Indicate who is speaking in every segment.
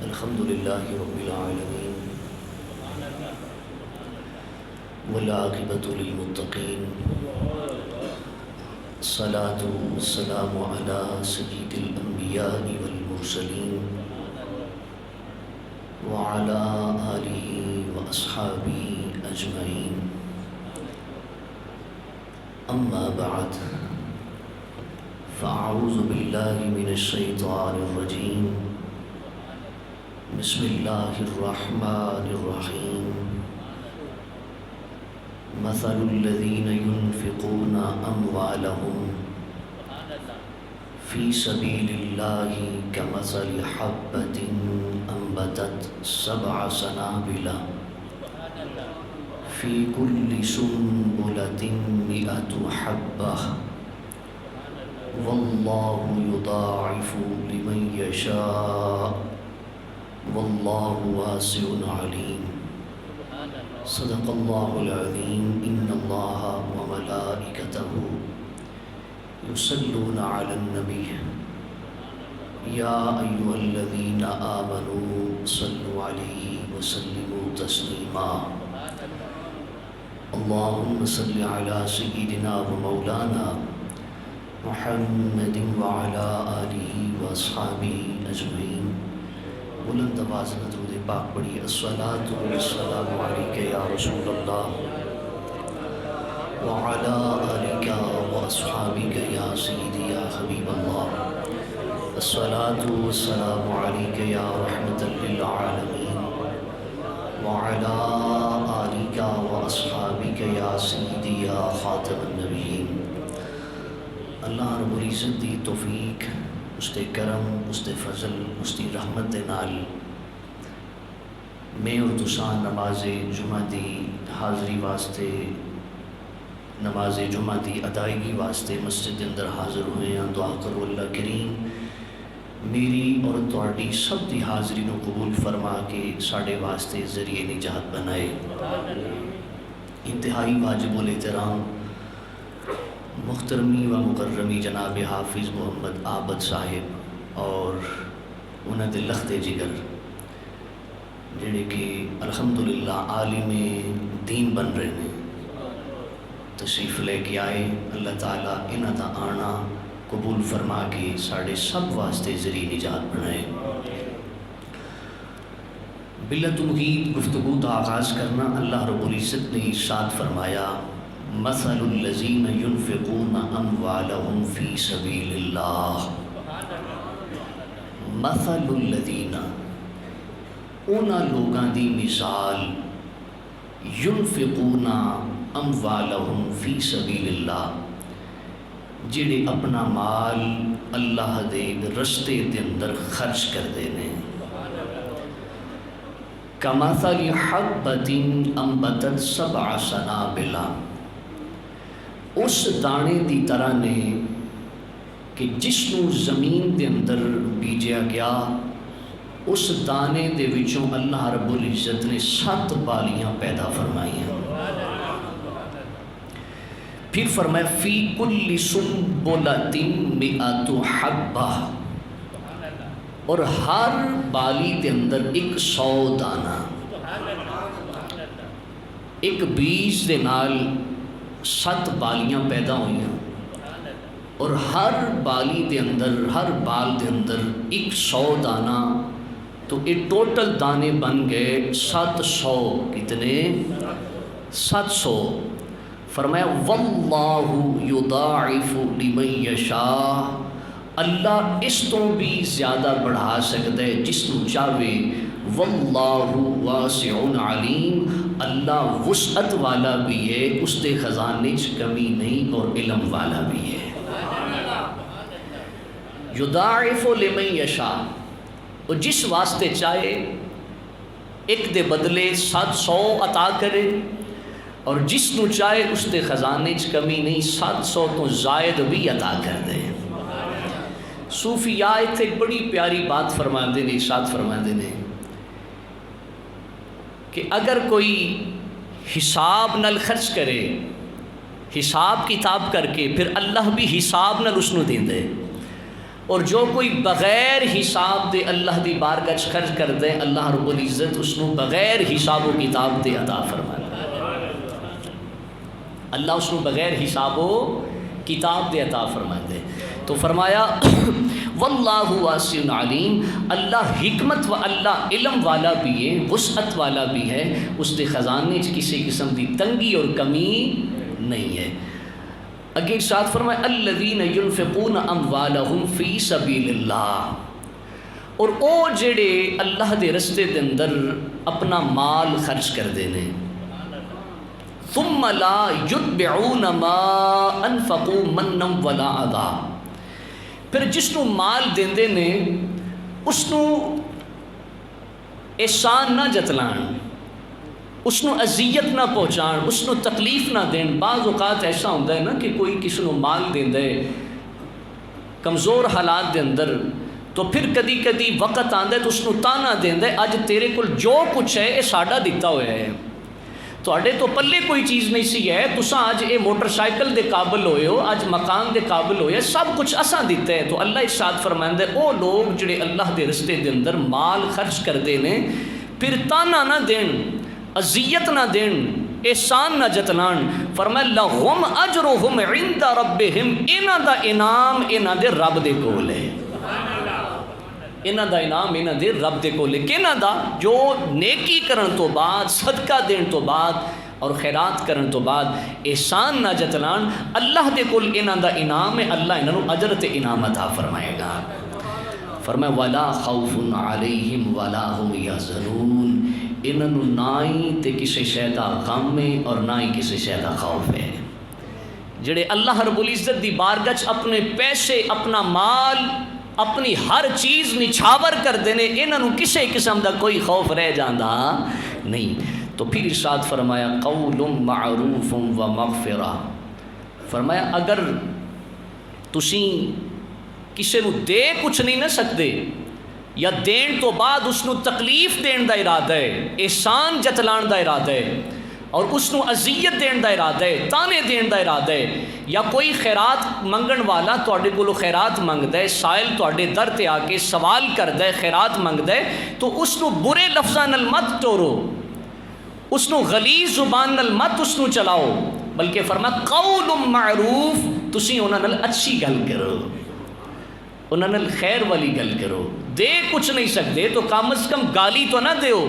Speaker 1: الحمد لله رب العالمين والعاقبة للمتقين الصلاة والسلام على سيد الأنبياء والمرسلين وعلى آله وأصحابه أجمعين أما بعد فأعوذ بالله من الشيطان الرجيم بسم الله الرحمن الرحيم مثل الذين ينفقون أموالهم في سبيل الله كمثل حبة أنبتت 7 سنابل في كل سنبلة 100 حبة والله يضاعف لمن يشاء والله واسع عليم صدق الله العظيم إن الله وملائكته يصلون على النبي يا أيها الذين آمنوا صلوا عليه وسلموا تسليما اللهم صل على سيدنا ومولانا محمد وعلى آله وأصحابه أجمعين بلند آواز میں درود پاک پڑھی الصلاۃ والسلام علیک یا رسول اللہ وعلى آلک واصحابک یا سیدی یا حبیب اللہ الصلاۃ والسلام علیک یا رحمۃ للعالمین وعلى آلک واصحابک یا سیدی یا خاتم النبیین۔ اللہ رب العزت دی توفیق، اس دے کرم، اس دے فضل، اس دی رحمت دے نال میں اور تساں نماز جمعہ دی حاضری واسطے، نماز جمعہ دی ادائیگی واسطے مسجد دے اندر حاضر ہوئے ہیں۔ دعا کرو اللہ کریم میری اور تہاڈی سب دی حاضری نو قبول فرما کے ساڈے واسطے ذریعے نجات بنائے۔ انتہائی واجب الاحترام محترمی و مکرمی جناب حافظ محمد عابد صاحب اور انہاں دے لخت جگر جڑے کہ الحمدللہ عالم دین بن رہے ہیں، تشریف لے کے آئے۔ اللہ تعالیٰ انہاں دا آنا قبول فرما کے ساڑے سب واسطے ذریعہ نجات بنائے۔ بلا تمہید گفتگو کا آغاز کرنا، اللہ رب العزت نے ارشاد فرمایا مثل الذین ينفقون اموالهم فی سبیل اللہ۔ مثل الذین، انہاں لوگاں دی مثال، ينفقون اموالهم فی سبیل اللہ، جڑے اپنا مال اللہ دے رستے دے اندر خرچ کردے نے۔ کمثل حبۃ انبتت 7 سنابل، اس دانے دی طرح نے کہ جس نو زمین دے اندر بیجیا گیا، اس دانے دے وچوں اللہ رب العزت نے 7 بالیاں پیدا فرمائیاں۔ پھر فرمایا فی کل سنبلۃ 100 حبہ، اور ہر بالی دے اندر 100 دانہ، ایک بیج دے نال 7 بالیاں پیدا ہوئیاں، اور ہر بالی دے اندر، ہر بال دے اندر 100 دانہ، تو یہ ٹوٹل دانے بن گئے 700۔ کتنے؟ 700۔ فرمایا واللہ یضاعف لمن یشاء، اللہ اس تو بھی زیادہ بڑھا سکتا ہے جس نو چاہے۔ واللہ واسع علیم، اللہ وسعت والا بھی ہے، اس دے خزانے چ کمی نہیں، اور علم والا بھی ہے۔ یضاعف لمن یشاء، اور جس واسطے چاہے ایک دے بدلے 700 عطا کرے، اور جس نو چاہے اس دے خزانے چ کمی نہیں، 700 تو زائد بھی عطا کر دے۔ صوفیاء ایک بڑی پیاری بات فرماندے نے، ارشاد فرماندے نے کہ اگر کوئی حساب نال خرچ کرے، حساب کتاب کر کے، پھر اللہ بھی حساب نال اس نو دین دے، اور جو کوئی بغیر حساب دے اللہ دی بارگاہ خرچ کر دے اللہ رب العزت اس کو بغیر حساب و کتاب دے عطا فرمائے. اللہ اس کو بغیر حساب و کتاب دے عطا فرمائے دے. تو فرمایا واللہ واسع علیم، اللہ حکمت و اللہ علم والا بھی ہے، وسعت والا بھی ہے، اس دے خزانے کسی قسم دی تنگی اور کمی نہیں ہے. اگے ارشاد فرمایا الذین ينفقون اموالهم فی سبیل اللہ، اور او جڑے اللہ دے رستے دے اندر اپنا مال خرچ کر دینے، ثم لا یتبعون ما انفقوا منا ولا اذا، پھر جس نو مال دیندے نے اس نو احسان نہ جتلان، اس نو اذیت نہ پہنچان، اس نو تکلیف نہ دین. بعض اوقات ایسا ہوتا ہے نا کہ کوئی کسی نو مال دیندے کمزور حالات دے اندر، تو پھر کدی کدی وقت آندا ہے تو اس نو تانا دیندے اج تیرے کول جو کچھ ہے یہ ساڈا دتا ہوا ہے، تواڈے تو پلے کوئی چیز نہیں سی ہے، تساں اج اے موٹر سائیکل دے قابل ہوئے ہو، اج مکان دے قابل ہوئے، سب کچھ اساں دیتا ہے. تو اللہ ارشاد فرماندا ہے او لوگ جڑے اللہ دے رستے دے اندر مال خرچ کردے نے پھر تانا نہ دین، اذیت نہ دین، احسان نہ جتلان. فرمایا لہم اجرہم عند ربہم، انہاں دا انعام انہاں دے رب دے کول ہے، انہاں دا انعام انہاں دے رب دے کول ہے. کیناں دا؟ جو نیکی کرن تو بعد، صدقہ دین تو بعد اور خیرات کرن تو بعد احسان نہ جتلان، اللہ دے کول انہاں دا انعام ہے، اللہ انہاں نو اجر تے انعام عطا فرمائے گا. فرمایا ولا خوف علیہم ولا هم یحزنون، انہاں نو نہ ہی تے کسی شے دا غم ہے اور نہ ہی کسی شے دا خوف ہے. جڑے اللہ رب العزت دی بارگاہ اپنے پیسے، اپنا مال، اپنی ہر چیز نچھاور کر دینے، انہاں نو کسی قسم دا کوئی خوف رہ جاندا نہیں. تو پھر ارشاد فرمایا قول معروف و مغفرہ، فرمایا اگر تسی کسی نو دے کچھ نہیں نہ سکتے یا دین تو بعد اس نو تکلیف دین دا ارادہ ہے، احسان جتلان دا ارادہ ہے اور اس نو اذیت دین دا ارادہ ہے، تانے دین دا ارادہ ہے، یا کوئی خیرات منگن والا تواڈے کولوں خیرات منگدا ہے، سائل تواڈے در تے آ کے سوال کردا ہے، خیرات منگدا ہے، تو اس نو برے لفظاں نال مت ٹورو، اس نو غلیظ زبان نال مت اس نو چلاؤ، بلکہ فرمایا قول معروف، تسی انہاں نال اچھی گل کرو، انہاں نال خیر والی گل کرو. دے کچھ نہیں سکتے تو کم از کم گالی تو نہ دیو،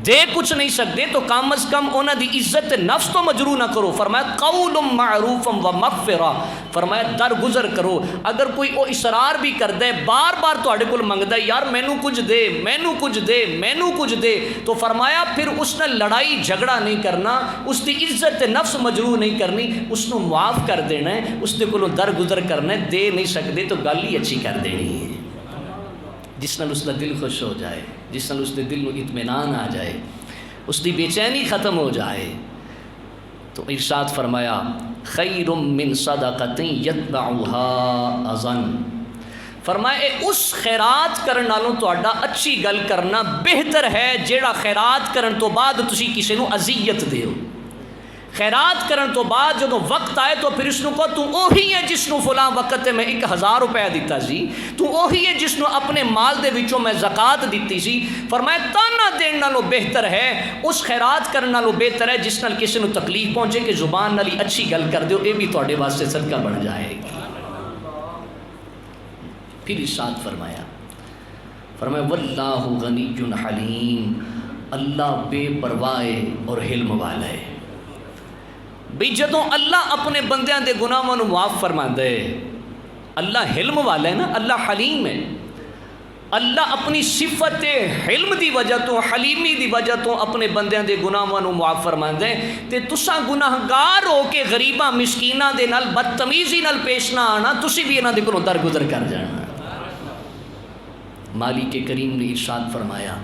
Speaker 1: دے کچھ نہیں سکتے تو کم از کم انہاں دی عزت نفس تو مجروح نہ کرو. فرمایا قول معروف و مغفرہ، فرمایا درگزر کرو. اگر کوئی او اصرار بھی کردا ہے، بار بار تواڈے کول منگدا ہے یار مینوں کچھ دے، مینوں کچھ دے، مینوں کچھ دے، تو فرمایا پھر اس نال لڑائی جھگڑا نہیں کرنا، اس دی عزت نفس مجروح نہیں کرنی، اس نو معاف کر دینا ہے، اس دے کولوں درگزر کرنا ہے. دے نہیں سکتے تو گل ہی اچھی کر دینی ہے، جس نال اس دا دل خوش ہو جائے، جس نال اس دے دل نو اطمینان آ جائے، اس دی بے چینی ختم ہو جائے. تو ارشاد فرمایا خیر من صدقۃ یتبعها اذًا، فرمایا اس خیرات کرن نالوں تہاڈا اچھی گل کرنا بہتر ہے جیڑا خیرات کرن تو بعد تسی کسی نو اذیت دیو. خیرات کرن تو بعد جدوں وقت آئے تو پھر اس نو کہو تو اوہی ہے جس نو فلاں وقت میں 1000 روپے دیتا سی، تو اوہی ہے جس نو اپنے مال دے وچوں میں زکوٰۃ دیتی سی. فرمایا تانا دین نالوں بہتر ہے، اس خیرات کرن نالوں بہتر ہے جس نال کسی نو تکلیف پہنچے کہ زبان نال اچھی گل کر دیو، اے بھی تواڈے واسطے صدقہ بن جائے گی. پھر ارشاد فرمایا واللہ غنی حلیم، اللہ بے پرواہ اور حلم والا ہے. بھی جدوں اللہ اپنے بندیاں دے گناہاں نو معاف فرماندا ہے، اللہ حلم والا ہے نا، اللہ حلیم ہے. اللہ اپنی صفت حلم دی وجہ تو، حلیمی دی وجہ تو اپنے بندیاں دے گناہاں نو معاف فرماندا ہے. تے تساں گناہگار ہو کے غریباں مسکیناں دے نال بدتمیزی نال پیش نہ آنا، تسی بھی انہاں دے کولوں درگزر کر جانا. مالک کریم نے ارشاد فرمایا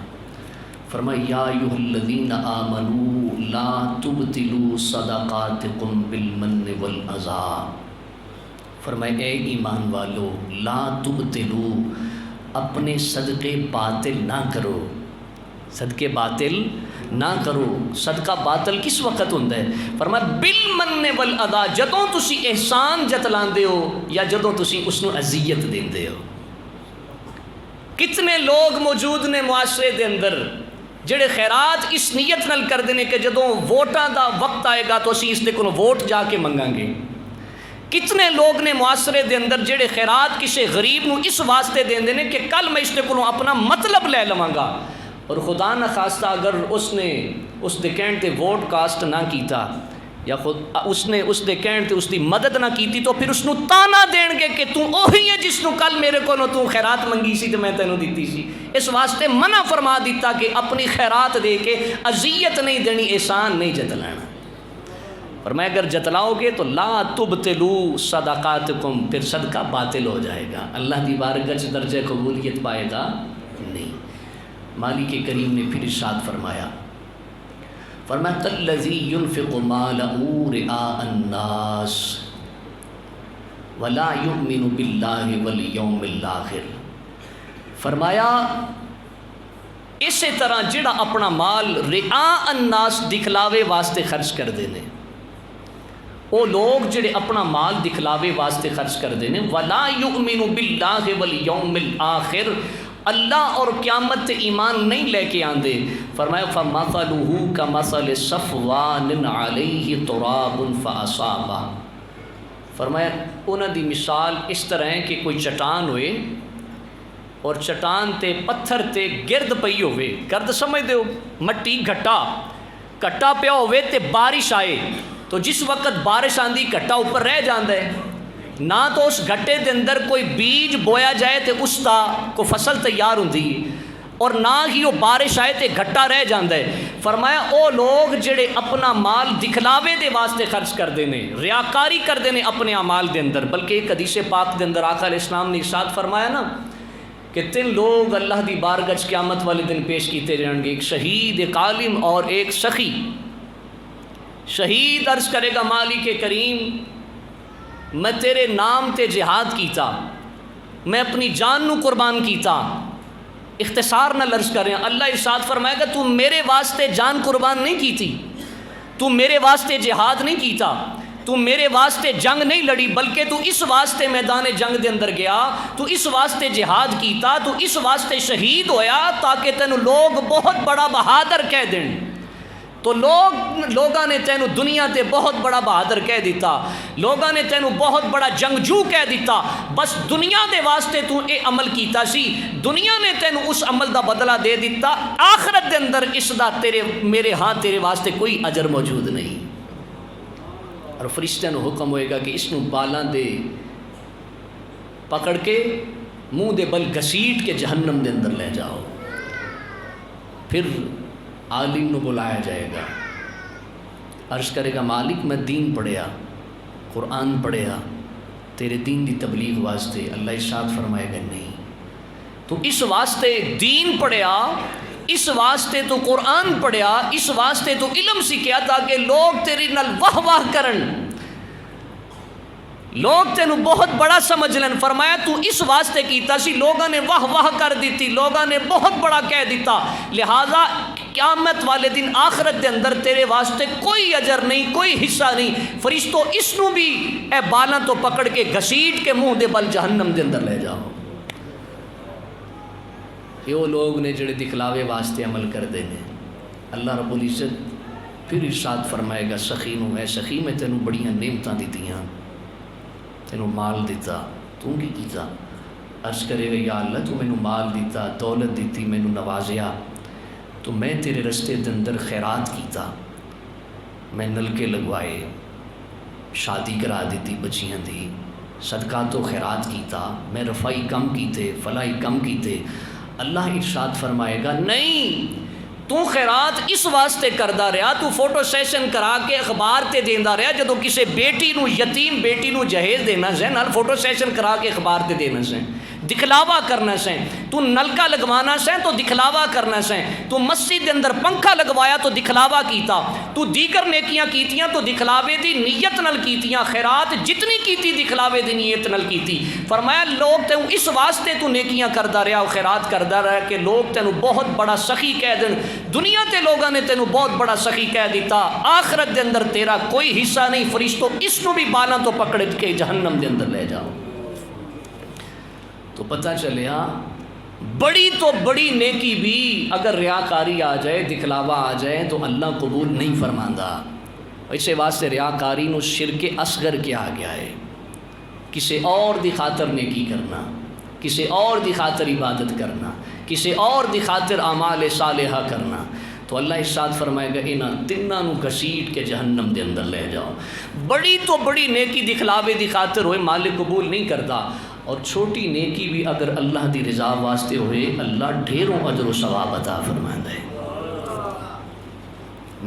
Speaker 1: یا ایھا الذین آمنوا لا تبطلوا صدقاتکم بالمن والاذی، فرمایا اے ایمان والو لا تبطلوا، اپنے صدقے باطل نہ کرو، صدقے باطل نہ کرو. صدقہ باطل کس وقت ہوتا ہے؟ فرمایا بالمن والادا، جدوں تسی احسان جتلاندے ہو یا جدوں تسی اس نو اذیت دیندے ہو. کتنے لوگ موجود نے معاشرے دے اندر جڑے خیرات اس نیت نال کردے نے کہ جدوں ووٹاں دا وقت آئے گا تو اسی اس دے کولوں ووٹ جا کے منگاں گے. کتنے لوگ نے معاشرے دے اندر جڑے خیرات کسی غریب نو اس واسطے دیندے نے کہ کل میں اس دے کولوں اپنا مطلب لے لواں گا، اور خدا نہ خواستہ اگر اس نے اس دے کہن تے ووٹ کاسٹ نہ کیتا یا خود اس نے اس دے کہن تے اس دی مدد نہ کیتی تو پھر اس نو تانا دین گے کہ تو اوہی ہے جس نو کل میرے کولوں تو خیرات منگی سی تے میں تینوں دتی سی. اس واسطے منع فرما دیتا کہ اپنی خیرات دے کے اذیت نہیں دینی، احسان نہیں جتلانا. اور میں اگر جتلاؤ گے تو لا تبطلوا صدقاتکم، پھر صدقہ باطل ہو جائے گا، اللہ دی بارگاہ وچ درجہ قبولیت پائے گا نہیں. مالک کریم نے پھر ارشاد فرمایا کالذی ينفق مالہ رئاء الناس ولا یؤمن باللہ والیوم الآخر. فرمایا اسی طرح جڑا اپنا مال رئاء الناس دکھلاوے واسطے خرچ کر دینے، وہ لوگ جڑے اپنا مال دکھلاوے واسطے خرچ کر دینے، ولا یؤمن باللہ والیوم الآخر، اللہ اور قیامت تے ایمان نہیں لے کے آندے. فرمایا فَمَثَلُهُ كَمَثَلِ صَفْوَانٍ عَلَيْهِ تُرَابٌ فَأَصَابَهُ. فرمایا انہاں دی مثال اس طرح ہے کہ کوئی چٹان ہوئے اور چٹان تے پتھر تے گرد پئی ہوئے. گرد سمجھ دے ہو مٹی گھٹا پیا ہوئے تے بارش آئے تو جس وقت بارش آندی گھٹا اوپر رہ جاندا ہے، نہ تو اس گھٹے دے اندر کوئی بیج بویا جائے تے اس دا کوئی فصل تیار ہوندی اور نہ ہی وہ بارش آئے تے گھٹا رہ جاندا ہے. فرمایا او لوگ جڑے اپنا مال دکھلاوے دے واسطے خرچ کردے نے، ریاکاری کردے نے اپنے اعمال دے اندر. بلکہ ایک حدیث پاک دے اندر آقا علیہ السلام نے ارشاد فرمایا نا کہ 3 لوگ اللہ دی بارگاہ وچ قیامت والے دن پیش کیتے جان گے، ایک شہید، ایک عالم اور ایک سخی. شہید عرض کرے گا مالک کریم میں تیرے نام تے جہاد کیتا، میں اپنی جان نو قربان کیتا. اختصار نہ لرز کر رہے ہیں، اللہ ارشاد فرمائے گا تو میرے واسطے جان قربان نہیں کیتی، تو میرے واسطے جہاد نہیں کیتا، تو میرے واسطے جنگ نہیں لڑی، بلکہ تو اس واسطے میدان جنگ دے اندر گیا، تو اس واسطے جہاد کیتا، تو اس واسطے شہید ہویا تاکہ تینوں لوگ بہت بڑا بہادر کہہ دیں. تو لوگاں نے تینوں دنیا تے بہت بڑا بہادر کہہ دیتا، لوگاں نے تینوں بہت بڑا جنگجو کہہ دیتا، بس دنیا دے واسطے تو اے عمل کیتا سی، دنیا نے تینوں اس عمل دا بدلہ دے دیتا، آخرت دے اندر اس دا میرے ہاں تیرے واسطے کوئی اجر موجود نہیں. اور فرشتیاں نو حکم ہوئے گا کہ اس نو بالاں دے پکڑ کے منہ دے بل گھسیٹ کے جہنم دے اندر لے جاؤ. پھر عالم نو بلایا جائے گا، عرض کرے گا مالک میں دین پڑھیا، قرآن پڑھیا تیرے دین دی تبلیغ واسطے. اللہ ارشاد فرمائے گا نہیں، تو اس واسطے دین پڑھیا، اس واسطے تو قرآن پڑھیا، اس واسطے تو علم سیکھیا تاکہ لوگ تیری نال واہ واہ کرن، لوگ تینوں بہت بڑا سمجھ لین. فرمایا تو اس واسطے کیتا سی، لوگوں نے واہ واہ کر دیتی، لوگوں نے بہت بڑا کہہ دیتا، لہذا قیامت والے دن آخرت دے اندر تیرے واسطے کوئی اجر نہیں، کوئی حصہ نہیں. فرشتوں اس نو بھی اے بالاں تو پکڑ کے گھسیٹ کے منہ دے بل جہنم دے اندر لے جاؤ. یہ وہ لوگ نے جڑے دکھلاوے واسطے عمل کر دے نے. اللہ رب العزت پھر ارشاد فرمائے گا سخی نو، اے سخی میں تینوں بڑیاں نعمتاں دتیاں، تینوں مال دیتا، تو کی کیتا؟ عرض کرے گا یا اللہ تو مینوں مال دیتا، دولت دیتی، مینوں نوازیا، تو میں تیرے رستے دے اندر خیرات کیتا، میں نلکے لگوائے، شادی کرا دیتی بچیاں دی، صدقات و خیرات کیتا، میں رفائی کم کیتے، فلائی کم کیتے. اللہ ارشاد فرمائے گا نہیں، تو خیرات اس واسطے کردہ رہا، تو فوٹو سیشن کرا کے اخبار تے دیندہ رہا، جدو کسے بیٹی نو، یتیم بیٹی نو جہیز دینا سے نال فوٹو سیشن کرا کے اخبار تے دینا سے. دکھلاوا کرنا سیں، تو نلکا لگوانا سیں تو دکھلاوا کرنا سیں، تو مسجد دے اندر پنکھا لگوایا تو دکھلاوا کیتا، تو دیگر نیکیاں کیتیاں تو دکھلاوے دی نیت نل کیتیاں، خیرات جتنی کیتی دکھلاوے دی نیت نل کیتی۔ فرمایا لوگ تینوں اس واسطے تو نیکیاں کردا رہا، خیرات کردا رہا کہ لوگ تینوں بہت بڑا سخی کہہ دیں، دنیا تے لوگاں نے تینوں بہت بڑا سخی کہہ دیتا، آخرت دے اندر تیرا کوئی حصہ نہیں، فرشتوں اس نو بھی بالاں تو پکڑ کے جہنم دے اندر لے جاؤ۔ تو پتہ چلیا بڑی تو بڑی نیکی بھی اگر ریاکاری آ جائے، دکھلاوا آ جائے تو اللہ قبول نہیں فرماندا۔ اسے واسطے ریاکاری نو شرک اصغر کیا گیا ہے، کسی اور دی خاطر نیکی کرنا، کسی اور دی خاطر عبادت کرنا، کسی اور دی خاطر اعمال صالحہ کرنا۔ تو اللہ ارشاد فرمائے گا انہاں تناں نو گھسیٹ کے جہنم دے اندر لے جاؤ۔ بڑی تو بڑی نیکی دکھلاوے دی خاطر ہوئے مالک قبول نہیں کرتا، اور چھوٹی نیکی بھی اگر اللہ دی رضا واسطے ہوئے اللہ ڈھیروں اجر و ثواب عطا فرمائے ہے۔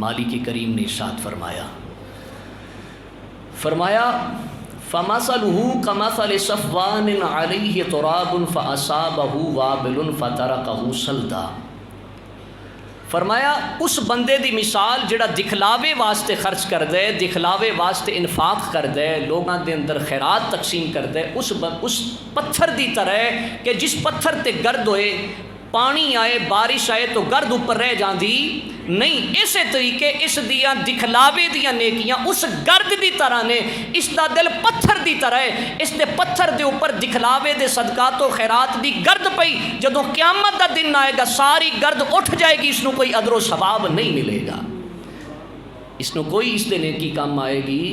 Speaker 1: مالک کریم نے ارشاد فرمایا فَمَثَلُهُ كَمَثَلِ صَفْوَانٍ عَلَيْهِ تُرَابٌ فَأَصَابَهُ وَابِلٌ فَتَرَكَهُ صَلْدًا۔ فرمایا اس بندے دی مثال جڑا دکھلاوے واسطے خرچ کر دے، دکھلاوے واسطے انفاق کر دے، لوگاں دے اندر خیرات تقسیم کر دے، اس پتھر دی طرح کہ جس پتھر تے گرد ہوئے، پانی آئے، بارش آئے تو گرد اوپر رہ جاندی نہیں، اسی طریقے اس دیاں دکھلاوے دیاں نیکیاں اس گرد دی طرح نے، اس دا دل پتھر دی طرح ہے، اس دے پتھر دے اوپر دکھلاوے دے صدقات و خیرات دی گرد پئی، جدوں قیامت دا دن آئے گا ساری گرد اٹھ جائے گی، اس نو کوئی ادر و ثواب نہیں ملے گا، اس نو کوئی اس دے نیکی کام آئے گی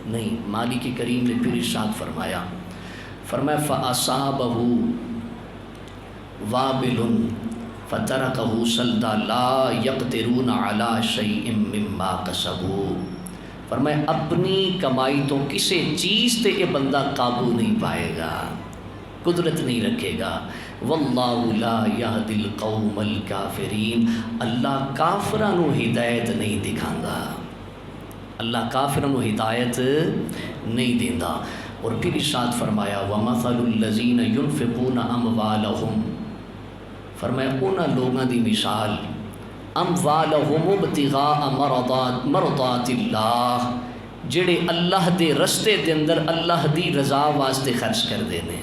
Speaker 1: نہیں۔ مالک کریم نے پھر ارشاد فرمایا فَأَصَابَهُ وَابِلٌ فَتَرَكَهُ صَلْدًا لَا يَقْدِرُونَ عَلَى شَيْءٍ مِّمَّا كَسَبُوا۔ فرمایا اپنی کمائی تو کسی چیز تے یہ بندہ قابو نہیں پائے گا، قدرت نہیں رکھے گا۔ وَاللَّهُ لَا يَهْدِي الْقَوْمَ الْكَافِرِينَ، اللہ کافرانو ہدایت نہیں دکھاندا، اللہ کافرانو ہدایت نہیں دیندا۔ اور پھر ارشاد فرمایا وَمَثَلُ الَّذِينَ يُنْفِقُونَ أَمْوَالَهُمْ، فرمایا انہاں لوگاں دی مثال اموالہم ابتغاء مرضات اللہ، جڑے اللہ دے رستے دے اندر اللہ دی رضا واسطے خرچ کر دینے۔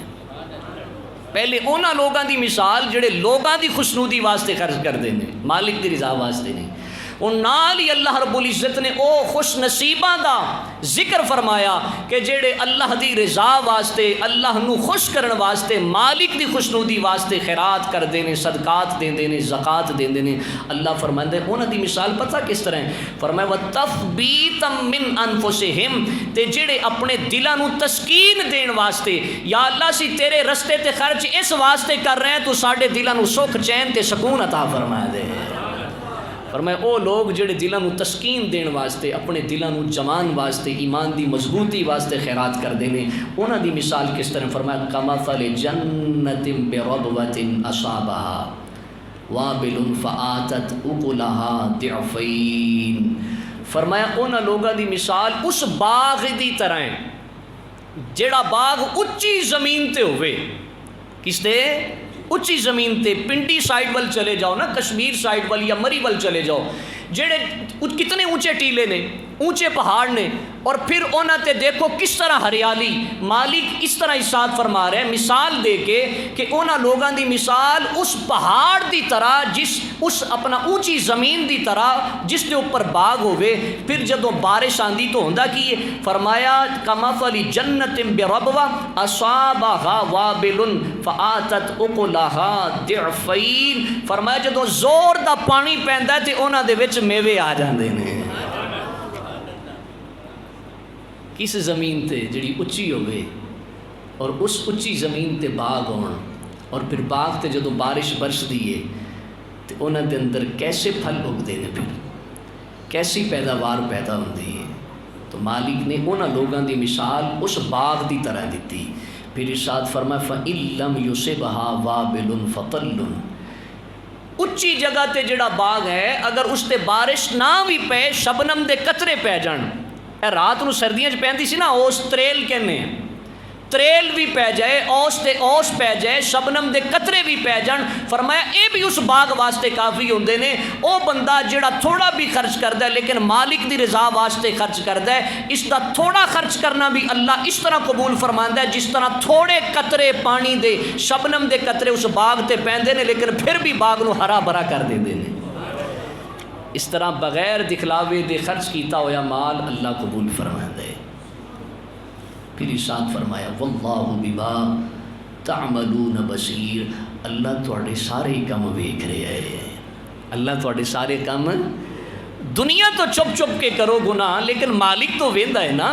Speaker 1: پہلے انہاں لوگاں دی مثال جڑے لوگاں دی خوشنودی واسطے خرچ کر دینے، مالک دی رضا واسطے نہیں۔ اور نال ہی اللہ رب العزت نے او خوش نصیباں دا ذکر فرمایا کہ جڑے اللہ دی رضا واسطے، اللہ نو خوش کرن واسطے، مالک دی خوشنودی واسطے خیرات کر دینے، صدقات دین دینے، زکات دین دینے۔ اللہ فرمائے انہاں دی مثال پتہ کس طرح ہے؟ فرمایا وَتَثْبِيتًا مِّنْ أَنفُسِهِمْ، تے جڑے اپنے دلاں نو تسکین دین واسطے، یا اللہ سی تیرے رستے تے خرچ اس واسطے کر رہے ہیں تو ساڈے دلاں نو سکھ چین تے سکون عطا فرمائے دے۔ فرمایا او لوگ جڑے دلاں نو تسکین دین واسطے، اپنے دلاں نو جمان واسطے، ایمان دی مضبوطی واسطے خیرات کر دینے، انہاں دی مثال کس طرح؟ فرمایا کمثل جنت بربوۃ اصابها وابل فآتت اکلها ضعفین۔ فرمایا انہاں لوگاں دی مثال اس باغ دی طرح ہے جڑا باغ اچھی زمین تے ہوئے، کس تے؟ اچھی زمین تے، پنڈی سائڈ وال چلے جاؤ نا، کشمیر سائڈ وال یا مری وال چلے جاؤ، جڑے کتنے اونچے ٹیلے نے، اونچے پہاڑ نے، اور پھر انہاں تے دیکھو کس طرح ہریالی۔ مالک اس طرح ارشاد فرما رہے ہیں مثال دے کے کہ انہاں لوگاں دی مثال اس پہاڑ دی طرح، جس اس اپنا اونچی زمین دی طرح جس دے اوپر باغ ہوئے، پھر جدوں بارش آندی تو ہوندا کی ہے؟ فرمایا کمثل جنت بربوۃ اصابها وابل فآتت اکلها ضعفین۔ فرمایا جدوں زور دا پانی پیندا تے انہاں دے وچ میوے آ جاندے نے۔ کس زمین تے جڑی اچھی ہوئے اور اس اچھی زمین تے باغ ہون، اور پھر باغ تے جدوں بارش برس دیئے تو انہاں دے اندر کیسے پھل اگدے نے، پھر کیسی پیداوار پیدا ہوندی ہے۔ تو مالک نے انہاں لوگاں دی مثال اس باغ دی طرح دیتی۔ پھر ارشاد فرمایا فَإِن لَّمْ يُصِبْهَا وَابِلٌ فَطَلٌّ، اچھی جگہ تے جڑا باغ ہے اگر اس تے بارش نہ بھی پے، شبنم دے قطرے پہ جان، اے رات نو سردیاں چ پیندی سی نا، اس تریل کہنے ہیں، تریل بھی پی جائے، اوس تے اوس پی جائے، شبنم دے قطرے بھی پی جان، فرمایا اے بھی اس باغ واسطے کافی ہوندے نے۔ او بندہ جڑا تھوڑا بھی خرچ کردا ہے لیکن مالک دی رضا واسطے خرچ کردا ہے، اس دا تھوڑا خرچ کرنا بھی اللہ اس طرح قبول فرماندا ہے جس طرح تھوڑے قطرے پانی دے، شبنم دے قطرے اس باغ تے پیندے نے لیکن پھر بھی باغ نو ہرا بھرا کر دیندے نے۔ اس طرح بغیر دکھلاوے دے خرچ کیتا ہویا مال اللہ قبول فرماندا ہے۔ پھر ارشاد فرمایا واللہ بما تعملون بصیر، اللہ تواڈے سارے کام ویکھ رہا ہے۔ اللہ تواڈے سارے کام، دنیا تو چپ چپ کے کرو گناہ لیکن مالک تو ویندا ہے نا،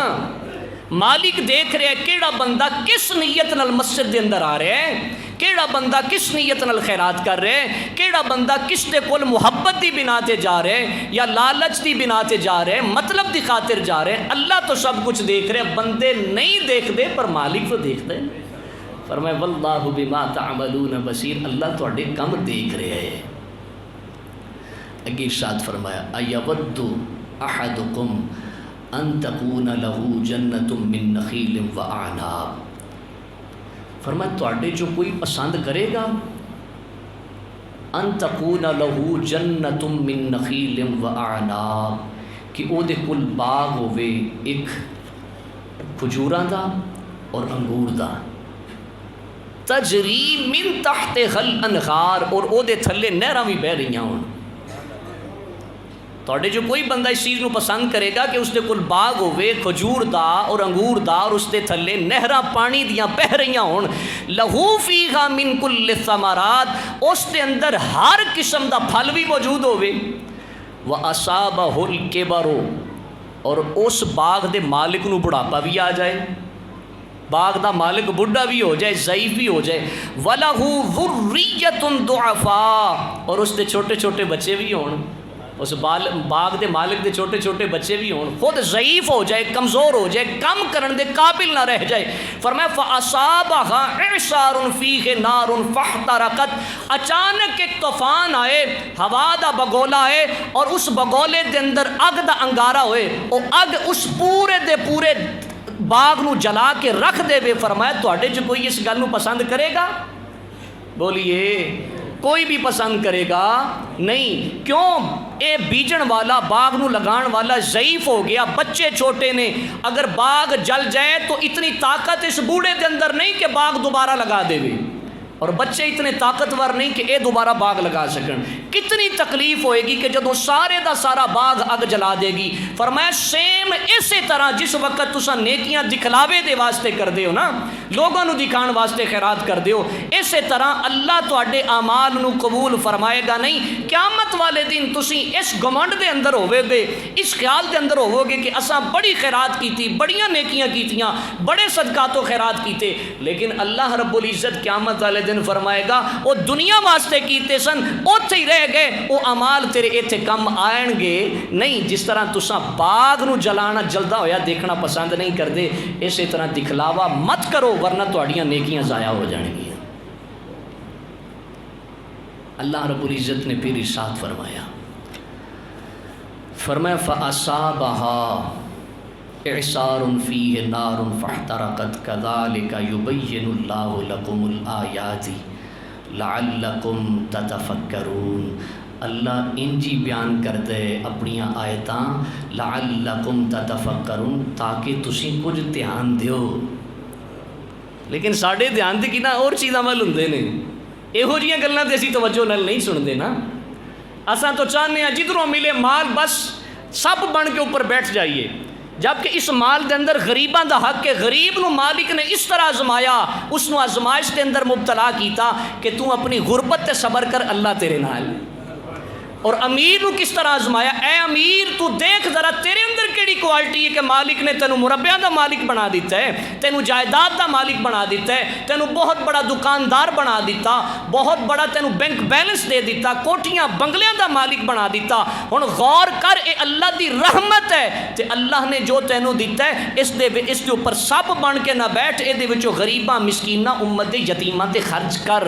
Speaker 1: مالک دیکھ رہا ہے کیڑا بندہ کس نیت نال مسجد دے اندر آ رہا ہے، کیڑا بندہ کس نیت نال خیرات کر رہا ہے، کیڑا بندہ کس دے کول محبت دی بنا تے جا رہا ہے یا لالچ دی بنا تے جا رہا ہے، مطلب دی خاطر جا رہے ہیں۔ اللہ تو سب کچھ دیکھ رہے ہیں، بندے نہیں دیکھ دے پر مالک تو دیکھتے ہیں۔ فرمایا واللہ بما تعملون بصیر، اللہ تواڈے کم دیکھ رہے ہیں۔ اگے ارشاد فرمایا ایود احدکم ان تکون له جنت من نخیل واعناب، فرمایا تواڈے جو کوئی پسند کرے گا ان تکون له جنت من نخیل واعناب، کہ او دے کول باغ ہوے ایک کھجوراں دا اور انگور دا، تجری من تحتها الانہار، اور او دے تھلے نہراں بھی بہ رہیاں ہون۔ تواڈے جو کوئی بندہ اس چیز نو پسند کرے گا کہ اس دے کول باغ ہوے کھجور دا اور انگور دا اور اس دے تھلے نہراں پانی دیاں بہ رہیاں ہون، لہو فیہا من کل الثمرات، اس دے اندر ہر قسم دا پھل بھی موجود ہوے، وَأَصَابَهُ الْكِبَرُ، اور اس باغ دے مالک نو بڑھاپا بھی آ جائے، باغ دا مالک بڑھا بھی ہو جائے، ضعیف بھی ہو جائے، وَلَهُ ذُرِّيَّةٌ ضُعَفَاء، اور اس دے چھوٹے چھوٹے بچے بھی ہون، اس باغ دے مالک دے چھوٹے چھوٹے بچے بھی ہون، خود ضعیف ہو جائے، کمزور ہو جائے، کم کرن دے قابل نہ رہ جائے۔ فرمایا فَأَصَابَهَا إِعْصَارٌ فِيهِ نَارٌ فَاحْتَرَقَتْ، اچانک ایک طوفان آئے، ہوا دا بگولا آئے اور اس بگولے دے اندر اگ دا انگارہ ہوئے، اور اگ اس پورے دے پورے باغ نو جلا کے رکھ دے وے۔ فرمایا تواڈے جو کوئی اس گل نو پسند کرے گا؟ بولیے کوئی بھی پسند کرے گا نہیں، کیوں؟ اے بیجن والا باغ نو لگان والا ضعیف ہو گیا، بچے چھوٹے نے، اگر باغ جل جائے تو اتنی طاقت اس بوڑھے دے اندر نہیں کہ باغ دوبارہ لگا دے وے، اور بچے اتنے طاقتور نہیں کہ اے دوبارہ باغ لگا سکن۔ کتنی تکلیف ہوئے گی کہ جدو سارے دا سارا باغ اگ جلا دے گی۔ فرمایا سیم اسی طرح جس وقت تسا نیکیاں دکھلاوے دے واسطے کر دے ہو نا، لوگوں نو دکھان واسطے خیرات کر دے ہو، اسی طرح اللہ تواڈے اعمال نو قبول فرمائے گا نہیں۔ قیامت والے دن تسی اس گمنڈ دے اندر ہووے گے، اس خیال دے اندر ہوو گے کہ اساں بڑی خیرات کیتی، بڑیاں نیکیاں کیتیاں، بڑے صدقات و خیرات کیتے، لیکن اللہ رب العزت قیامت والے دن فرمائے گا وہ دنیا واسطے کیتے سن اوتھے ہی رہ گئے، وہ اعمال تیرے ایتھے کم آئن گے نہیں۔ جس طرح تساں باغ نو جلانا جلدا ہویا دیکھنا پسند نہیں کردے، اسی طرح دکھلاوا مت کرو ورنہ تہاڈیاں نیکیاں ضائع ہو جان گیاں۔ اللہ رب العزت نے پھر ارشاد فرمایا فَأَصَابَهَا إِعْصَارٌ فِيهِ نَارٌ فَاحْتَرَقَتْ كَذَلِكَ يُبَيِّنُ اللَّهُ لَكُمُ الْآيَاتِ لَعَلَّكُمْ تَتَفَكَّرُونَ، اللہ انجی بیان کر دے اپنی آیتاں، لَعَلَّكُمْ تَتَفَكَّرُونَ، تاکہ تسی کچھ دھیان دیو۔ لیکن ساڑھے دھیان دے کی نا اور چیزاں مل ہوندے نے، یہو جیاں گلاں تے اسی توجہ نال نہیں سن دے نا۔ اساں تو چاہنے ہیں جدھروں ملے مال بس سب بن کے اوپر بیٹھ جائیے، جبکہ اس مال دے اندر غریباں دا حق ہے۔ غریب نو مالک نے اس طرح آزمایا، اس نو آزمائش دے اندر مبتلا کیتا کہ تو اپنی غربت تے صبر کر، اللہ تیرے نال۔ اور امیر نو کس طرح آزمایا، اے امیر تو دیکھ ذرا تیرے اندر کیڑی کوالٹی ہے کہ مالک نے تینوں مربیاں دا مالک بنا دیتا ہے، تینوں جائیداد دا مالک بنا دیتا ہے، تینوں بہت بڑا دکاندار بنا دیتا، بہت بڑا تینوں بینک بیلنس دے دیتا، کوٹیاں بنگلیاں دا مالک بنا دیتا۔ ہن غور کر، اے اللہ دی رحمت ہے تے اللہ نے جو تینوں دیتا ہے اس دے اوپر سب بن کے نہ بیٹھ، اے دے وچوں غریباں مسکیناں امت دے یتیماں تے خرچ کر۔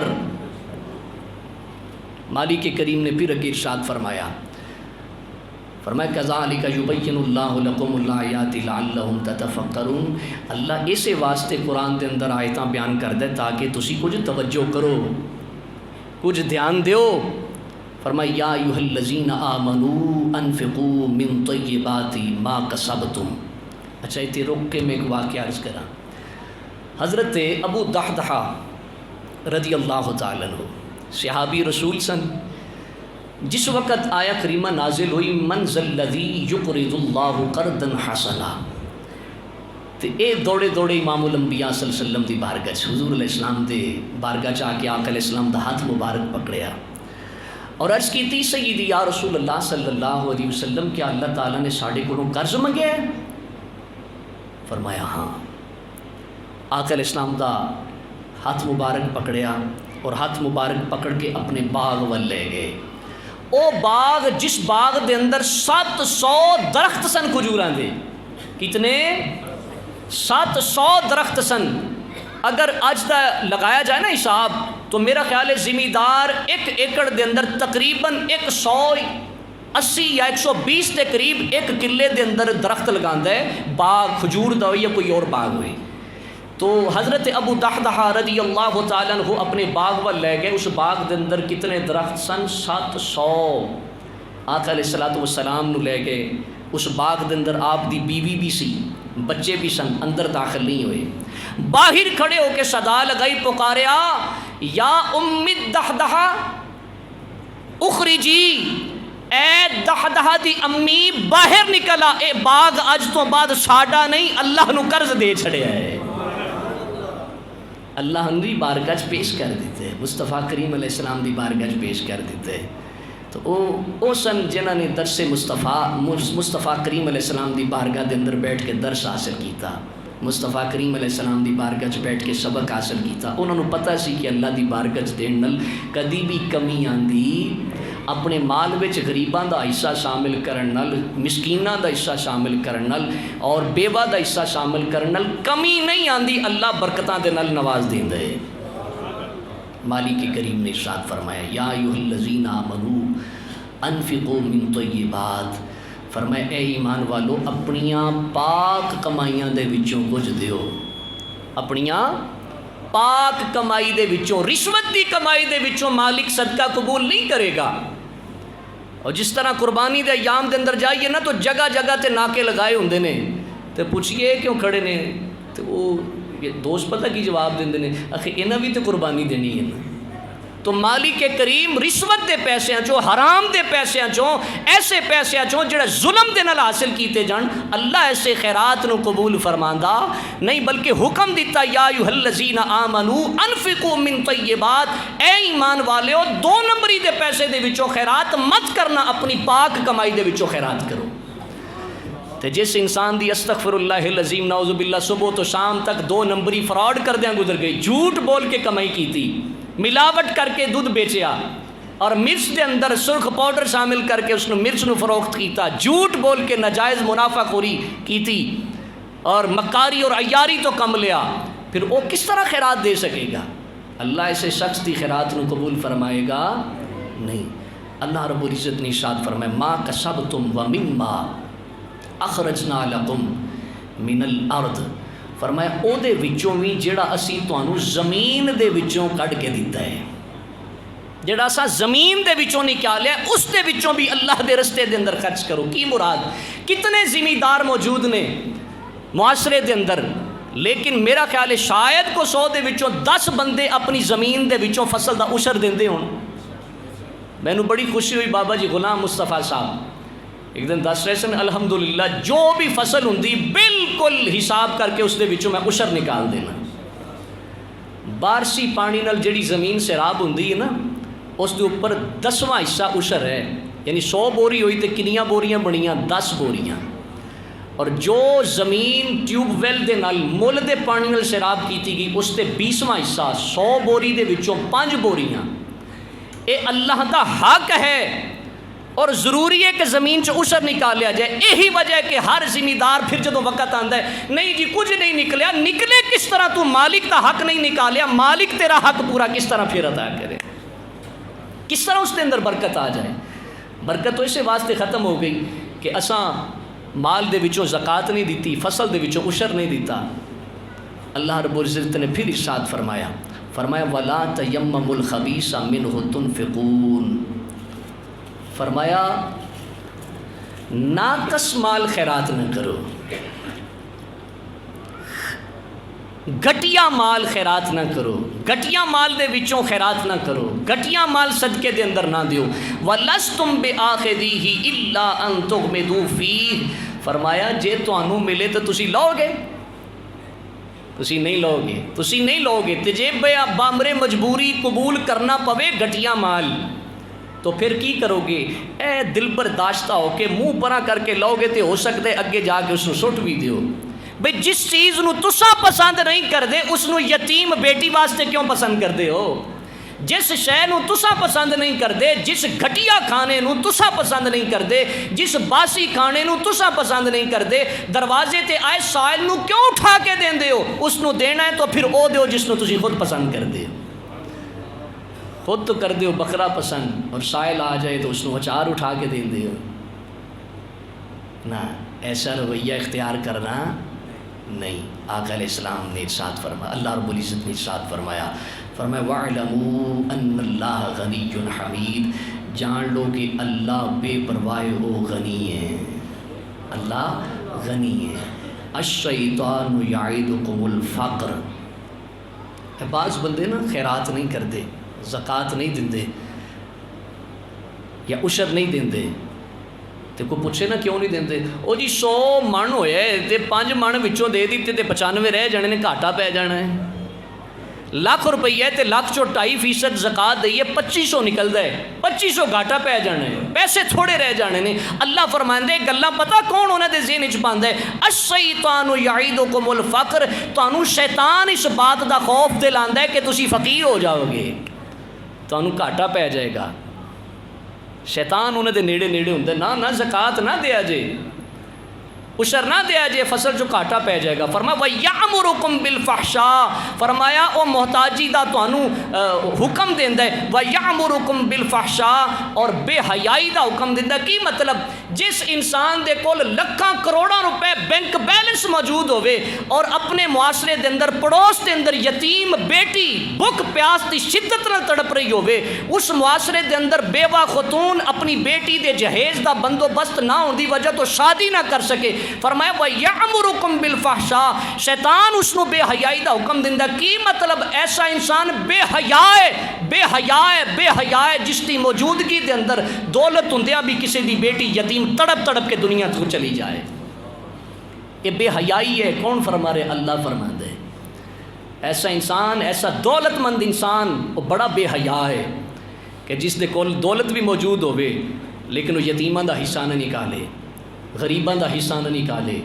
Speaker 1: مالک کریم نے پھر اگے ارشاد فرمایا فرمایا کذالک یبین اللہ لکم الآیات لعلہم تتفکرون، اللہ اسے واسطے قرآن دے اندر آیتاں بیان کر دے تاکہ تسی کچھ توجہ کرو، کچھ دھیان دیو۔ فرمایا یا ایھا الذین آمنوا انفقوا من طیبات ما کسبتم۔ اچھا اتنے رک کے میں ایک واقعہ عرض کراں۔ حضرت ابو دحدحہ رضی اللہ تعالیٰ عنہ صحابی رسول سن، جس وقت آیا کریمہ نازل ہوئی من ذا الذی یقرض اللہ قرضا حسنا، تو اے دوڑے دوڑے امام الانبیاء صلی اللہ علیہ وسلم دی بارگاہ چ حضور علیہ السلام دے بارگاہ چ آ کے آقا علیہ السلام دا ہاتھ مبارک پکڑیا اور عرض کی تھی سیدی یا رسول اللہ صلی اللہ علیہ وسلم، کیا اللہ تعالیٰ نے ساڑے کو قرض منگیا ہے؟ فرمایا ہاں۔ آقا علیہ السلام دا ہاتھ مبارک پکڑیا اور ہاتھ مبارک پکڑ کے اپنے باغ ول لے گئے۔ او باغ جس باغ دے اندر 700 درخت سن کھجوراں دے، کتنے؟ 700 درخت سن۔ اگر اج دا لگایا جائے نا حساب تو میرا خیال ہے زمیندار 1 ایکڑ دے اندر تقریباً 180 یا 120 کے قریب 1 کلے دے اندر درخت لگاندا ہے، باغ کھجور دا ہوئی یا کوئی اور باغ ہوئی۔ تو حضرت ابو دحدحہ رضی اللہ تعالیٰ عنہ اپنے باغ وال لے گئے۔ اس باغ دے اندر کتنے درخت سن؟ 700۔ آقا علیہ الصلوۃ والسلام نو لے گئے۔ اس باغ دے اندر آپ دی بیوی بھی سی، بچے بھی سن، اندر داخل نہیں ہوئے۔ باہر کھڑے ہو کے صدا لگائی، پکاریا یا ام الدحدحہ اخرجی، اے دحدحہ دی امی باہر نکلا، اے باغ اج تو بعد ساڈا نہیں، اللہ نو قرض دے چھڑیا ہے۔ اللہ ہنری بارگاہ پیش کر دیتے، مصطفیٰ کریم علیہ السلام دی بارگاہ پیش کر دیتے۔ تو او سن جنہاں نے درس مصطفیٰ کریم علیہ السلام دی بارگاہ دے اندر بیٹھ کے درس حاصل کیتا، مصطفیٰ کریم علیہ السلام دی بارگاہ بیٹھ کے سبق حاصل کیتا۔ انہوں نے پتہ سی کہ اللہ دی بارگاہ دین نال کدی بھی کمی آندی، اپنے مال وچ غریباں دا حصہ شامل کرن نال، مسکیناں دا حصہ شامل کرن نال اور بیوہ دا حصہ شامل کرن نال کمی نہیں آندی، اللہ برکتاں دے نال نواز دیندا ہے۔ مالک کریم نے ارشاد فرمایا یا ایھا الذین آمنوا انفقوا من طیبات، فرمایا اے ایمان والو اپنیاں پاک کمائیاں دے وچوں کچھ دیو، اپنیاں پاک کمائی دے وچوں، رشوت دی کمائی دے وچوں مالک صدقہ قبول نہیں کرے گا۔ اور جس طرح قربانی دے ایام دے اندر جائیے نا تو جگہ جگہ تے ناکے لگائے ہوندے نے، تے پوچھئے کیوں کھڑے نے، تو وہ دوست پتہ کی جواب دیندے نے، اخی انہاں بھی تے قربانی دینی ہے نا۔ تو مالک کریم رشوت دے پیسیاں چوں، حرام دے پیسیاں چوں، ایسے پیسیاں چوں جڑا ظلم دے نال حاصل کیتے جان، اللہ ایسے خیرات نو قبول فرماندا نہیں، بلکہ حکم دیتا یا ایھا الذین آمنوا انفقوا من طیبات، اے ایمان والیو 2 نمبری دے پیسے دے وچوں خیرات مت کرنا، اپنی پاک کمائی دے وچوں خیرات کرو۔ تے جس انسان دی استغفر اللہ العظیم نعوذ باللہ صبح تو شام تک 2 نمبری فراڈ کردیاں گزر گئی، جھوٹ بول کے کمائی کیتی، ملاوٹ کر کے دودھ بیچیا اور مرچ دے اندر سرخ پاؤڈر شامل کر کے اس نے مرچ نو فروخت کیتا، جھوٹ بول کے ناجائز منافع خوری کیتی اور مکاری اور عیاری تو کم لیا، پھر وہ کس طرح خیرات دے سکے گا؟ اللہ ایسے شخص دی خیرات نو قبول فرمائے گا نہیں۔ اللہ رب العزت نے ارشاد فرمایا ما کسبتم ومما اخرجنا لکم من الارض، فرمایا او دے وچوں بھی جڑا اسی تانوں زمین دے وچوں کڈ کے دیتا ہے، جڑا اسا زمین دے وچوں نکالیا اس دے وچوں بھی اللہ دے رستے دے اندر خرچ کرو۔ کی مراد؟ کتنے زمیندار موجود نے معاشرے دے اندر، لیکن میرا خیال ہے شاید کو 100 دے وچوں 10 بندے اپنی زمین دے وچوں فصل دا عشر دیندے ہون۔ مینوں بڑی خوشی ہوئی، بابا جی غلام مصطفیٰ صاحب ایک دن دس رہے سن الحمدللہ جو بھی فصل ہوندی بالکل حساب کر کے اس دے وچوں میں عشر نکال دینا۔ بارشی پانی نال جڑی زمین سیراب ہوندی ہے نا اس دے اوپر 10واں حصہ عشر ہے، یعنی 100 بوری ہوئی تے کنیاں بوریاں بنیاں؟ 10 بوریاں۔ اور جو زمین ٹیوب ویل دے نال مل دے پانی نال سیراب کیتی گئی اس تے 20واں حصہ 100 بوری دے وچوں 5 بوریاں۔ اے اللہ دا حق ہے اور ضروری ہے کہ زمین سے عشر نکال لیا جائے۔ یہی وجہ ہے کہ ہر زمیندار پھر جدوں وقت آندا ہے نہیں جی کچھ نہیں نکلیا، نکلے کس طرح؟ تو مالک دا حق نہیں نکالیا، مالک تیرا حق پورا کس طرح پھر ادا کرے، کس طرح اس کے اندر برکت آ جائے؟ برکت تو اسے واسطے ختم ہو گئی کہ کہ اساں مال دے وچوں زکات نہیں دیتی، فصل دے وچوں عشر نہیں دیتا، اللہ رب العزت نے پھر ارشاد فرمایا وَلَا تَيَمَّمُوا الْخَبِيثَ مِنْهُ تُنْفِقُونَ، فرمایا ناقص مال خیرات نہ کرو، گھٹیا مال خیرات نہ کرو، گھٹیا مال دے وچوں خیرات نہ کرو، گھٹیا مال صدقے دے اندر نہ دیو، وَلَسْتُمْ بِآخِذِيهِ إِلَّا أَن تُغْمِضُوا فِيهِ، فرمایا جے تانوں ملے تو تسی لو گے، تسی نہیں لو گے، تسی نہیں لو گے، تے جے بامر مجبوری قبول کرنا پوے گھٹیا مال تو پھر کی کرو گے؟ اے دل برداشتہ ہو کے منہ پرا کر کے لو گے تے ہو سکتے اگے جا کے اس نو سٹ بھی دیو۔ بھئی جس چیز نو تسا پسند نہیں کر دے اس نو یتیم بیٹی واسطے کیوں پسند کر دے ہو؟ جس شے نو تسا پسند نہیں کر دے، جس گھٹیا کھانے نو تسا پسند نہیں کر دے، جس باسی کھانے نو تسا پسند نہیں کر دے، دروازے تے آئے سائل نو کیوں اٹھا کے دین دے ہو؟ اس نو دینا ہے تو پھر او دیو جس نو تسی خود پسند کر دے ہو۔ خود تو کر دیو بکرا پسند اور سائل آ جائے تو اس نو اچار اٹھا کے دین دے ہو نا، ایسا رویہ اختیار کرنا نہیں۔ آقا علیہ السلام نے ارشاد فرمایا، اللہ رب العزت نے ارشاد فرمایا وَاعْلَمُوا أَنَّ اللَّهَ غَنِيٌّ حَمِيدٌ، جان لو کہ اللہ بے پرواہ و غنی ہے، اللہ غنی ہے۔ الشیطان یعیدکم الفقر، بعض بندے نا خیرات نہیں کرتے، زکات نہیں دیندے یا عشر نہیں دیندے، تے کوئی پوچھے نا کیوں نہیں دیندے، او جی 100 من ہوئے تے 5 من وچوں دے دیتے تے 95 رہ جانے نے، گھاٹا پہ جانا ہے۔ لاکھ روپیہ تے لاکھ چو 2.5% زکات دئیے 2500 نکلدا ہے، 2500 گھاٹا پہ جانا ہے، پیسے تھوڑے رہ جانے نے۔ اللہ فرماندے گلاں پتہ کون انہاں دے ذہن وچ پاندا ہے؟ الشیطان یعیدکم الفقر، تانوں شیطان اس بات دا خوف دلاندا ہے کہ تسی فقیر ہو جاؤ گے، تانوں گھاٹا پہ جائے گا۔ شیطان انہاں دے نیڑے نیڑے ہوندا ہے، نہ زکات نہ دیا جے، عشر نہ دیا جے، فصل جو گھاٹا پہ جائے گا۔ فرمایا وَيَأْمُرُكُمْ بِالْفَحْشَاءِ، فرمایا او محتاجی دا تانوں حکم دیندا ہے، وَيَأْمُرُكُمْ بِالْفَحْشَاءِ، اور بے حیائی دا حکم دیندا ہے۔ کی مطلب؟ جس انسان دے کول لکھاں کروڑاں روپے بینک بیلنس موجود ہوئے اور اپنے معاشرے دے اندر پڑوس دے اندر یتیم بیٹی بھوک پیاس دی شدت نال تڑپ رہی ہوئے، اس معاشرے دے اندر بیوہ خاتون اپنی بیٹی دے جہیز دا بندوبست نہ ہون دی وجہ تو شادی نہ کر سکے، فرمایا وَيَأْمُرُكُمْ بِالْفَحْشَاءِ، شیطان اس نو بے حیائی دا حکم دیندا۔ کی مطلب؟ ایسا انسان بے حیا ہے، بے حیا ہے، بے حیا ہے، جس دی موجودگی دے اندر دولت ہوندیاں بھی کسی دی بیٹی یتیم تڑپ تڑپ کے دنیا تو چلی جائے، یہ بے حیائی ہے۔ کون فرما رہے؟ اللہ فرما دے۔ ایسا انسان، ایسا دولت مند انسان وہ بڑا بے حیا ہے کہ جس دے کول دولت بھی موجود ہوئے لیکن وہ یتیماں دا حصہ نہ نکالے، غریباں دا حصہ نہ نکالے،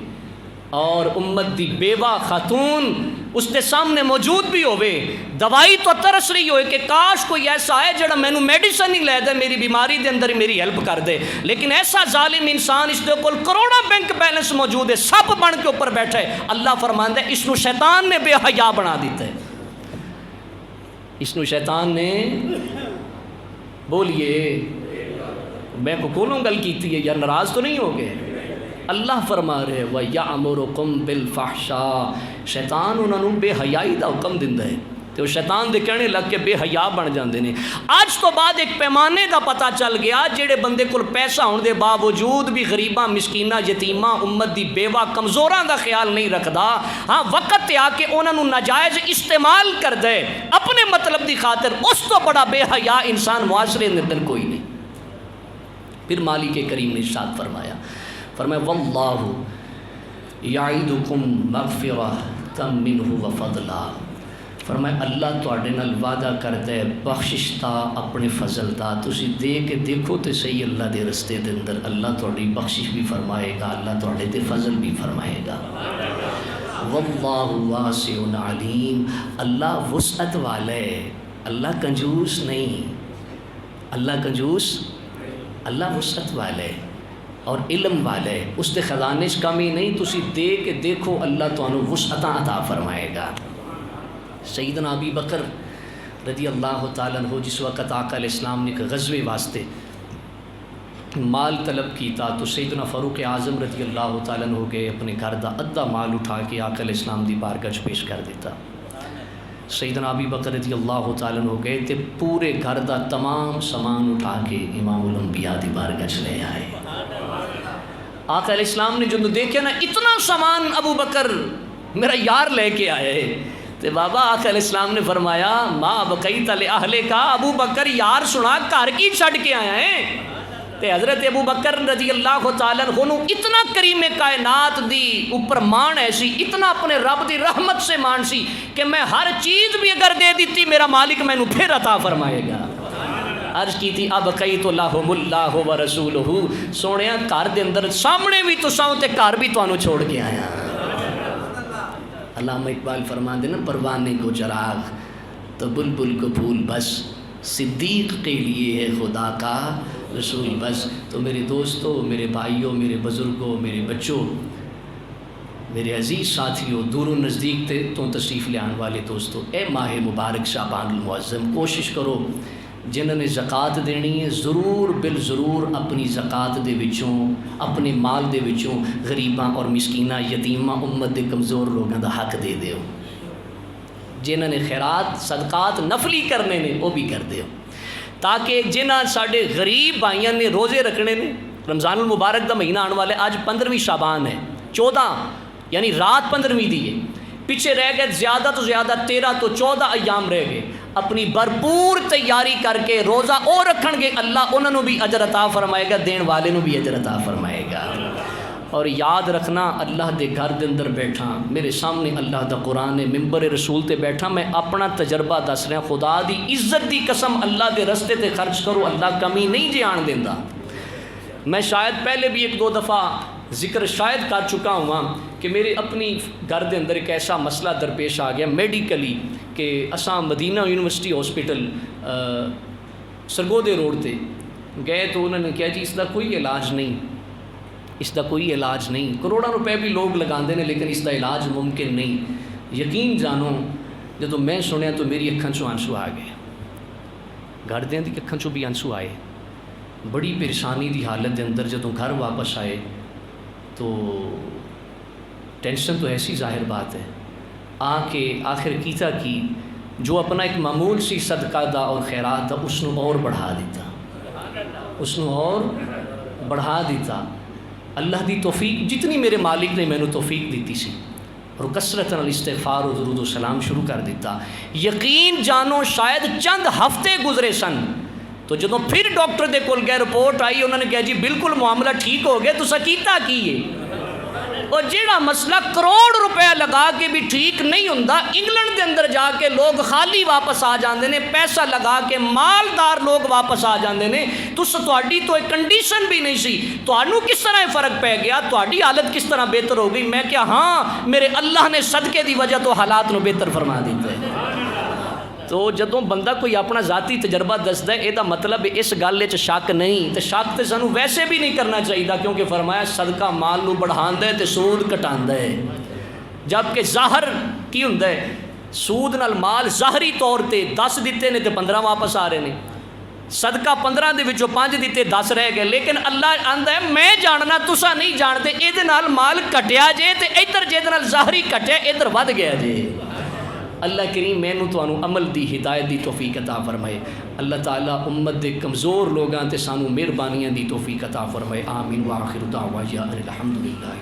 Speaker 1: اور امت دی بیوہ خاتون اس دے سامنے موجود بھی ہوئے، دوائی تو ترس رہی ہوئے کہ کاش کوئی ایسا ہے جڑا مینو میڈیسن ہی لے دے، میری بیماری دے اندر میری ہیلپ کر دے، لیکن ایسا ظالم انسان اس دے کول کروڑا بینک بیلنس موجود ہے، سب بن کے اوپر بیٹھا ہے۔ اللہ فرماندا ہے اس نو شیطان نے بے حیا بنا دیتا ہے، اس نو شیطان نے، بولیے میں کو کولوں گل کیتی ہے یا ناراض تو نہیں ہو گئے؟ اللہ فرما رہے وَيَأْمُرُكُمْ بِالْفَحْشَاءِ، شیطان انہوں نے بے حیائی دا حکم دیندا ہے، تو شیطان دے کہنے لگ کے بے حیا بن جاندے نے۔ آج تو بعد ایک پیمانے دا پتہ چل گیا، جڑے بندے کول پیسہ ہون دے باوجود بھی غریباں مسکیناں یتیماں امت دی بیوہ کمزوراں دا خیال نہیں رکھدا، ہاں وقت تے آ کے انہاں نوں ناجائز استعمال کر دے اپنے مطلب دی خاطر، اس تو بڑا بے حیا انسان معاشرے دے اندر کوئی نہیں۔ پھر مالک کریم نے ارشاد فرمایا وَاللَّهُ یعیدکم مغفرۃ منہ وفضلا، فرمایا اللہ تواڈے نال وعدہ کردا ہے بخشش دا، اپنے فضل دا، تسی دے کے دیکھو تے صحیح اللہ دے رستے دے اندر اللہ تواڈی بخشش بھی فرمائے گا، اللہ تواڈے تے فضل بھی فرمائے گا۔ واللہ واسع علیم، اللہ وسعت والا ہے، اللہ کنجوس نہیں، اللہ کنجوس، اللہ وسعت والا ہے اور علم والا ہے، اس دے خزانے چ کمی نہیں، تسی دے کے دیکھو اللہ تانوں وسعتاں عطا فرمائے گا۔ سیدنا ابی بکر رضی اللہ تعالیٰ عنہ جس وقت آقا علیہ السلام نے ایک غزوے واسطے مال طلب کیتا تو سیدنا فاروق اعظم رضی اللہ تعالیٰ عنہ کے اپنے گھر دا ادھا مال اٹھا کے آقا علیہ السلام دی بارگاہ چ پیش کر دیتا. سیدنا ابی بکر رضی اللہ تعالیٰ عنہ گئے تے پورے گھر دا تمام سامان اٹھا کے امام الانبیاء دی بارگاہ چ لے آئے. آقا علیہ السلام نے جب دیکھا نا اتنا سامان ابو بکر میرا یار لے کے آئے تے بابا آقا علیہ السلام نے فرمایا ما بقیت لأہلے کا ابو بکر یار سنا گھر کی چھڑ کے آیا ہے. تے حضرت ابو بکر رضی اللہ تعالیٰ عنہ اتنا کریم کائنات دی اوپر مان ایسی اتنا اپنے رب دی رحمت سے مان سی کہ میں ہر چیز بھی اگر دے دیتی میرا مالک مینوں پھر عطا فرمائے گا. عرض کی تھی اب قیت اللہم اللہ و رسولہ سونیا گھر دے اندر سامنے بھی تساں تے گھر بھی تانوں چھوڑ کے آیا. علامہ اقبال فرماندے نا پروانے کو چراغ تو بلبل کو پھول بس صدیق کے لیے ہے خدا کا رسول بس. تو میرے دوستوں میرے بھائیوں میرے بزرگوں میرے بچوں میرے عزیز ساتھیوں دور و نزدیک تو تشریف لے آنے والے دوستوں اے ماہ مبارک شعبان المعظم کوشش کرو جنہوں نے زکوٰۃ دینی ہے ضرور بالضرور اپنی زکوٰۃ دے وچوں اپنے مال دے وچوں غریباں اور مسکیناں یتیماں امت دے کمزور لوگوں دا حق دے دیو. جنہوں نے خیرات صدقات نفلی کرنے نے وہ بھی کر دیو تاکہ جنہاں ساڈے غریب بھائیاں نے روزے رکھنے نے. رمضان المبارک دا مہینہ آنے والے آج 15ویں شعبان ہے 14 یعنی رات 15ویں دی ہے پیچھے رہ گئے زیادہ تو زیادہ 13 تو 14 ایام رہ گئے. اپنی بھرپور تیاری کر کے روزہ اور رکھن گے اللہ انہوں نے بھی اجر عطا فرمائے گا دین والے نو بھی اجر عطا فرمائے گا. اور یاد رکھنا اللہ دے گھر دے اندر بیٹھا میرے سامنے اللہ دا قرآن ہے ممبر رسول تے بیٹھا میں اپنا تجربہ دس رہا خدا دی عزت دی قسم اللہ دے رستے تے خرچ کرو اللہ کمی نہیں جی آن دیندا. میں شاید پہلے بھی 1-2 دفعہ ذکر شاید کر چکا ہوں کہ میرے اپنی گھر دے اندر ایک ایسا مسئلہ درپیش آ گیا میڈیکلی کہ اساں مدینہ یونیورسٹی ہاسپٹل سرگودے روڈ تے گئے تو انہوں نے کہا جی اس دا کوئی علاج نہیں اس دا کوئی علاج نہیں. کروڑوں روپے بھی لوگ لگاندے نے لیکن اس دا علاج ممکن نہیں. یقین جانو جدو میں سنیا تو میری اکھاں چوں آنسو آ گئے گھر دیاں دی اکھاں چوں بھی آنسو آئے. بڑی پریشانی دی حالت دے اندر جدوں گھر واپس آئے تو ٹینشن تو ایسی ظاہر بات ہے آ کے آخر کیتا کی جو اپنا ایک معمول سی صدقہ دا اور خیرات دا اس نو اور بڑھا دیتا اس نو اور بڑھا دیتا. اللہ دی توفیق جتنی میرے مالک نے مینوں توفیق دیتی سی اور کثرت الاستغفار و درود و سلام شروع کر دیتا. یقین جانو شاید چند ہفتے گزرے سن تو جدوں پھر ڈاکٹر دے کول گئے رپورٹ آئی انہوں نے کہا جی بالکل معاملہ ٹھیک ہو گیا تساں کیتا کی ہے. اور جیڑا مسئلہ کروڑ روپے لگا کے بھی ٹھیک نہیں ہوندا انگلینڈ دے اندر جا کے لوگ خالی واپس آ جاندے نے پیسہ لگا کے مالدار لوگ واپس آ جاندے نے. تہاڈی تو ایک کنڈیشن بھی نہیں سی تہانوں کس طرح فرق پہ گیا تہاڈی حالت کس طرح بہتر ہو گئی. میں کیا ہاں میرے اللہ نے صدقے دی وجہ تو حالات نو بہتر فرما دیتے. تو جدوں بندہ کوئی اپنا ذاتی تجربہ دسدا ہے یہ مطلب اس گل وچ شک نہیں تے شک تے سانوں ویسے بھی نہیں کرنا چاہیے کیونکہ فرمایا صدقہ مال نو بڑھاندا ہے تے سود کٹاندا ہے. جبکہ ظاہر کی ہوندا ہے سود نال مال ظاہری طور تے 10 دتے نے تے 15 واپس آ رہے نے صدقہ 15 دے وچوں 5 دتے 10 رہ گئے. لیکن اللہ آندا ہے میں جاننا تساں نہیں جانتے اے دے نال مال کٹیا جے تے ادھر جے دے نال ظاہری کٹیا ادھر ود گیا جے. اللہ کریم مینوں تانوں عمل دی ہدایت دی توفیق عطا فرمائے. اللہ تعالیٰ امت دے کمزور لوگاں تے سانوں مہربانیاں دی توفیق عطا فرمائے. آمین. وآخر دعوانا الحمدللہ.